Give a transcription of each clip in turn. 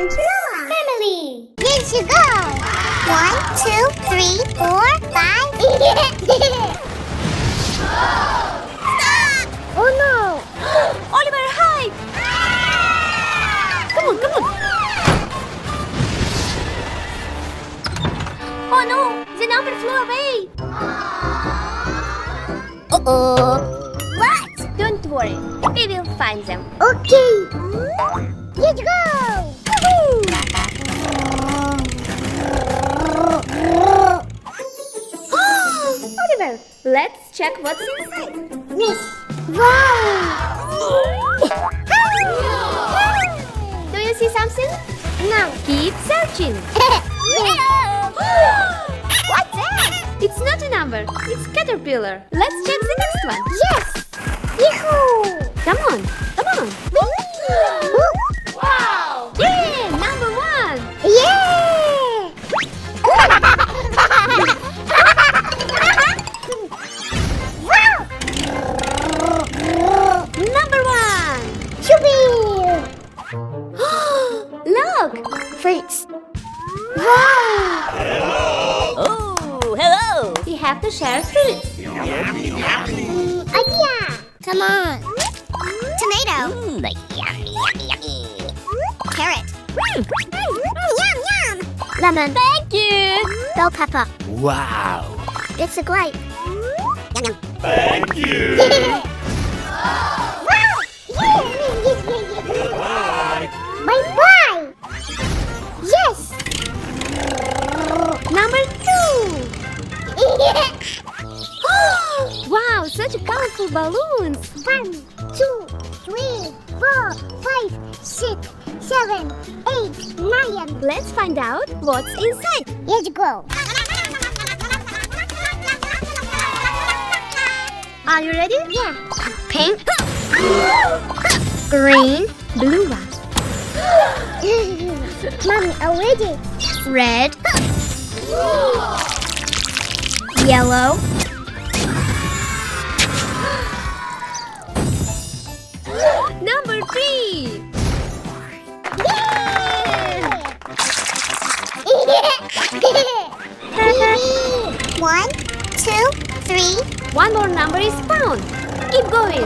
and Roma family. Let's go. 1, 2, 3, 4, 5. Stop! Oh no! Oliver, hide! Come on, come on! Oh no! The number flew away! Uh-oh. What? Don't worry, we will find them. Okay. Let's go. Oliver, let's check what's inside. Yes. Wow. Do you see something? No. Keep searching. What's that? It's not a number, it's caterpillar. Let's check the next one. Yes. Yahoo. Come on, come on. Wow. Yeah, number 1. Yeah. Number 1. Chubby. Look. Fruits. Wow. Oh, hello. We have to share fruits. Idea. Come on. Tomato. Yummy. Carrot. Yum, yum. Lemon. Thank you. Bell pepper. Wow. It's a grape. Yum, yum. Thank you. Wow. Bye-bye. Yes. Number 2. Wow, such colorful balloons. 1, 2, 3, 4, 5, 6, 7, 8, 9. Let's find out what's inside. Let's go. Are you ready? Yeah. Pink, green, blue one, Mommy, already. red, yellow, number 3. One, 2, 3. One more number is found. Keep going.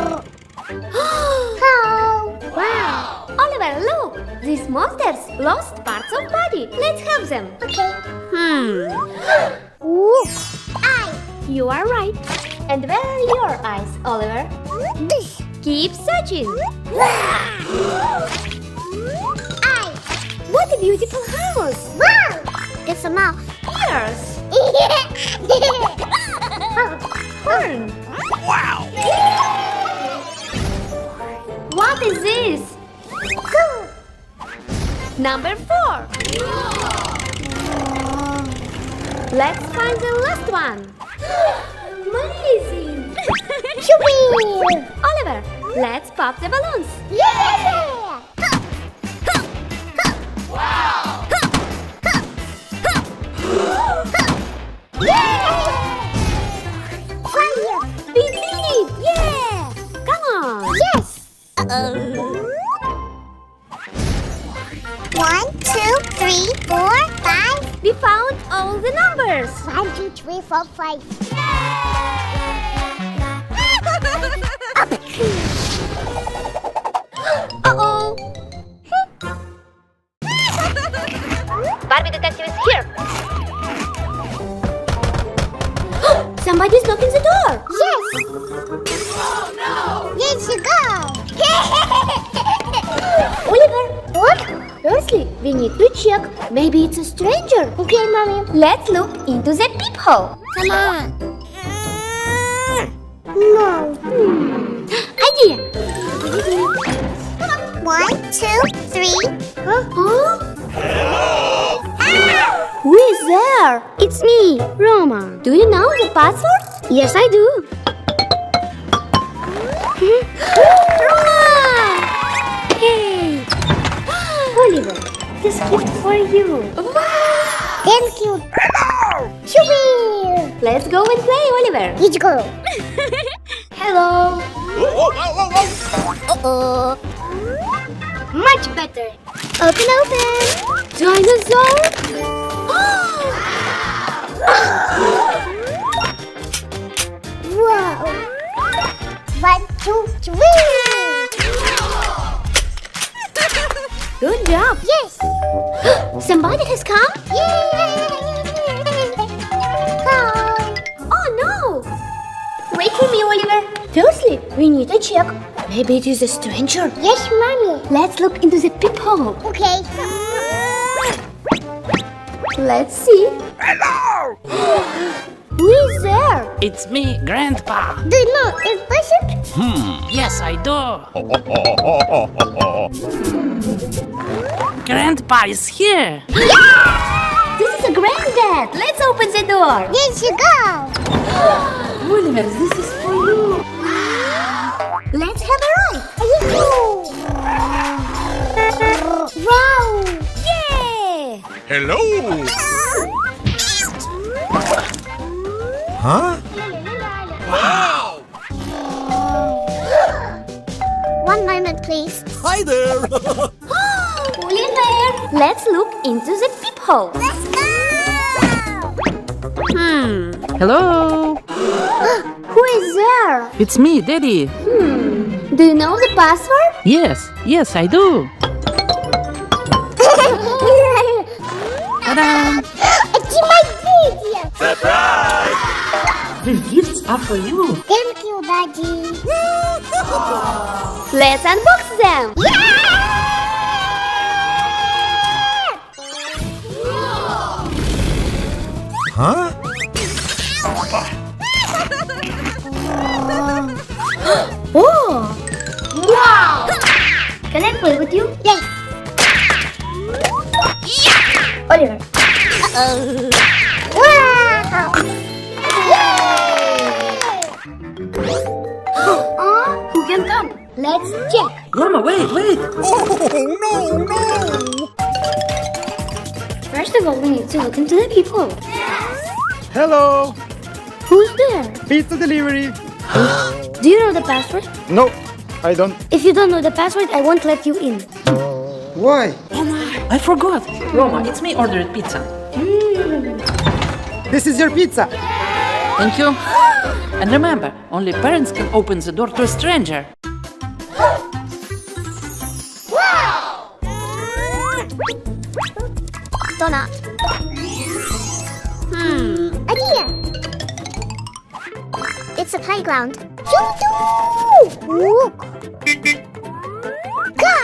Oh, wow. Oliver, look! These monsters lost parts of body. Let's help them. Okay. Ooh, Eye. you are right. And where are your eyes, Oliver? This. Keep searching. Eye. What a beautiful house! Wow. It's a mouth. Ears, horn. Wow. What is this? Cool. Number 4. Let's find the last one. Amazing! Chubby. Oliver, let's pop the balloons. Yeah. Fire. We did it! Yeah! Come on! Yes. Uh-oh. 1, 2, 3, 4, 5. We found all the numbers. 1, 2, 3, 4, 5. Uh-oh! Barbie detective is here. Somebody's knocking the door. Yes. Oh no. Let's go. Oliver, What? firstly, we need to check. Maybe it's a stranger. Okay, mommy. Let's look into the peephole. Come on. No. Idea. 1, 2, 3. Huh? Ah! Who is there? It's me, Roma. Do you know the password? Yes, I do. Roma! Hey! Oliver, this gift for you. Wow! Thank you. Chubby. Let's go and play, Oliver. Let's go. Hello. Whoa, whoa, whoa, whoa. Uh-oh. Much better. Open, open. Dinosaur? Whoa. 1, 2, 3. Good job. Yes. Somebody has come? Yay. Hi. Oh no! Wait for me, Oliver. Firstly, we need to check. Maybe it is a stranger. Yes, mommy. Let's look into the peephole. Okay. Let's see. Hello! Who is there? It's me, Grandpa. Do you know it's present? Yes, I do. Grandpa is here. This is a granddad. Let's open the door. Yes, you go. Oliver, this is for you. Let's have a ride. Wow. Yeah! Hello! Huh? Wow! 1 moment, please. Hi there! Oliver, let's look into the peephole. Let's go. Hello. Who is there? It's me, Daddy. Do you know the password? Yes, I do. Ta-da! It's my video. Surprise! These gifts are for you. Thank you, Daddy. Let's unbox them. Huh? Oh! Wow! Can I play with you? Yes. Oliver. Wow. Who can come? Let's check. Roma, wait. Oh, no! First of all, we need to look into the peephole. Hello, Who's there? pizza delivery. Do you know the password? No, I don't. If you don't know the password, I won't let you in. Why? I forgot. Roma, it's me ordered pizza. This is your pizza. Thank you. And remember, only parents can open the door to a stranger. Donna. Idea. It's a playground. Choo-choo. Look. Go.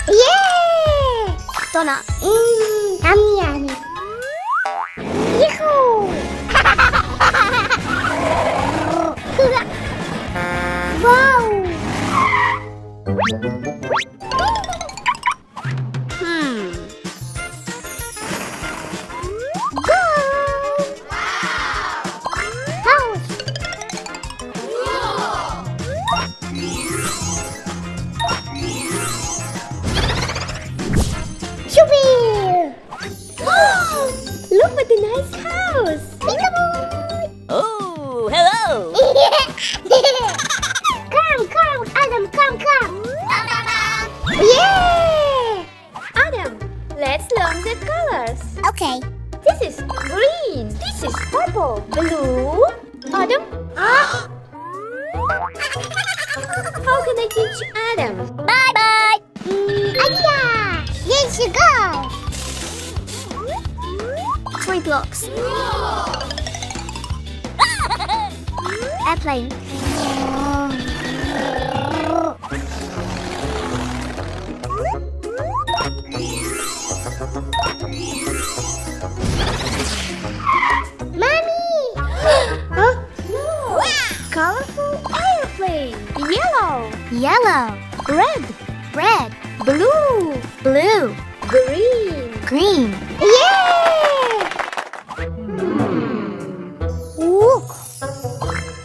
Yeah. Donna. Yummy, yummy. Yahoo. Wow. Go. House. Shoo-wee. Look what a nice house. Peekaboo. Oh, hello! Come, Adam, come. Yeah! Adam, let's learn the colors. Okay. This is green. This is purple. Blue. Adam? How can I teach Adam? Bye-bye. Idea. Yes, you go. 3 blocks. Airplane. Mommy. Colorful airplane. Yellow. Yellow. Red. Red. Blue. Blue. Green. Green. Yeah! Look.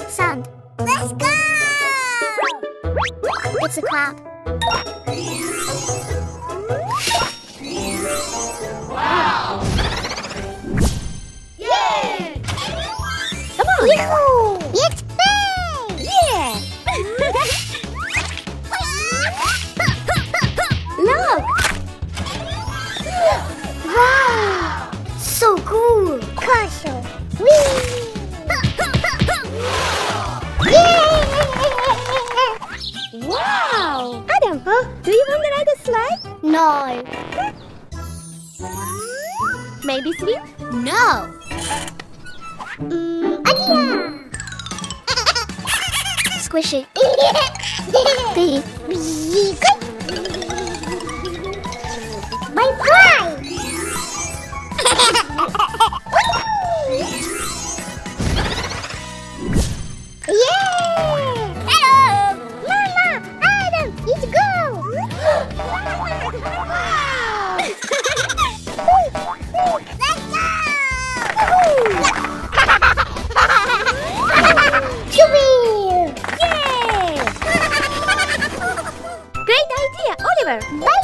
Sand. Let's go. It's a crab. Yahoo! It's No. Maybe sweet? No. Idea. Squishy. Bye-bye. Yeah! Hello! Mama! Adam! Let's go! Let's go! Come here! Great idea, Oliver. Bye